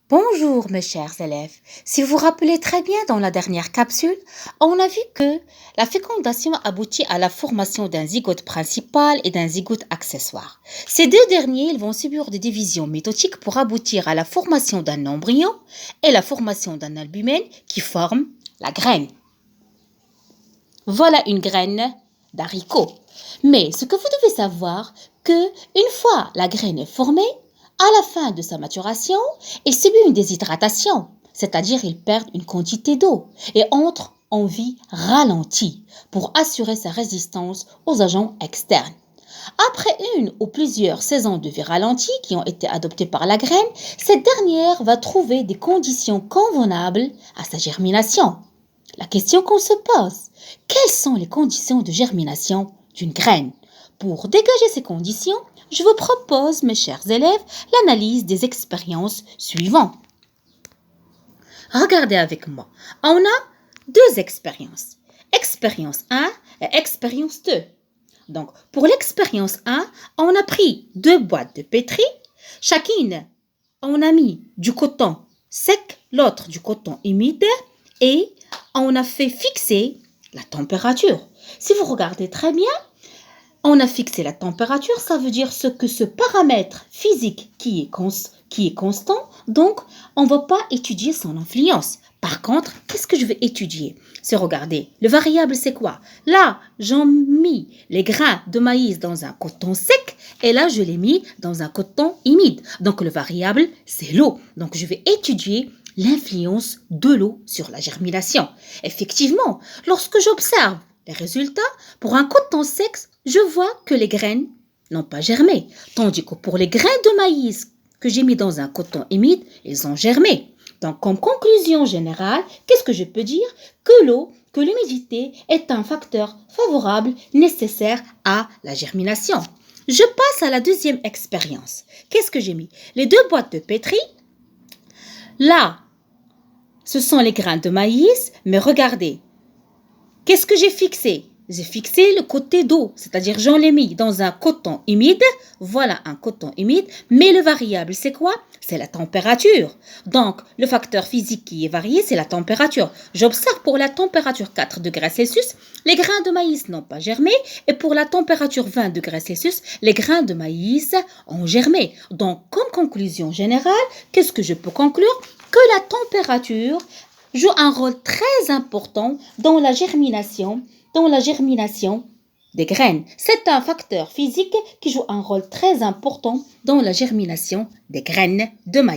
Bonjour mes chers élèves. Si vous vous rappelez très bien dans la dernière capsule, on a vu que la fécondation aboutit à la formation d'un zygote principal et d'un zygote accessoire. Ces deux derniers ils vont subir des divisions métotiques pour aboutir à la formation d'un embryon et la formation d'un albumène qui forme la graine. Voilà une graine d'haricot. Mais ce que vous devez savoir, que une fois la graine est formée, à la fin de sa maturation, il subit une déshydratation, c'est-à-dire il perd une quantité d'eau et entre en vie ralentie pour assurer sa résistance aux agents externes. Après une ou plusieurs saisons de vie ralentie qui ont été adoptées par la graine, cette dernière va trouver des conditions convenables à sa germination. La question qu'on se pose, quelles sont les conditions de germination d'une graine? Pour dégager ces conditions, je vous propose, mes chers élèves, l'analyse des expériences suivantes. Regardez avec moi. On a deux expériences. Expérience 1 et expérience 2. Donc, pour l'expérience 1, on a pris deux boîtes de pétri. Chacune, on a mis du coton sec, l'autre du coton humide et on a fait fixer la température. Si vous regardez très bien, on a fixé la température, ça veut dire que ce paramètre physique qui est constant, donc on ne va pas étudier son influence. Par contre, qu'est-ce que je vais étudier? C'est regarder. Le variable, c'est quoi? Là, j'ai mis les grains de maïs dans un coton sec et là, je l'ai mis dans un coton humide. Donc, le variable, c'est l'eau. Donc, je vais étudier l'influence de l'eau sur la germination. Effectivement, lorsque j'observe les résultats, pour un coton sec, je vois que les graines n'ont pas germé. Tandis que pour les grains de maïs que j'ai mis dans un coton humide, ils ont germé. Donc, comme conclusion générale, qu'est-ce que je peux dire? Que l'eau, que l'humidité est un facteur favorable nécessaire à la germination. Je passe à la deuxième expérience. Qu'est-ce que j'ai mis? Les deux boîtes de pétri. Là, ce sont les grains de maïs, mais regardez. Qu'est-ce que j'ai fixé? J'ai fixé le côté d'eau, c'est-à-dire j'en l'ai mis dans un coton humide. Voilà un coton humide, mais le variable, c'est quoi? C'est la température. Donc, le facteur physique qui est varié, c'est la température. J'observe pour la température 4 degrés Celsius, les grains de maïs n'ont pas germé, et pour la température 20 degrés Celsius, les grains de maïs ont germé. Donc, comme conclusion générale, qu'est-ce que je peux conclure? Que la température joue un rôle très important dans la germination des graines. C'est un facteur physique qui joue un rôle très important dans la germination des graines de maïs.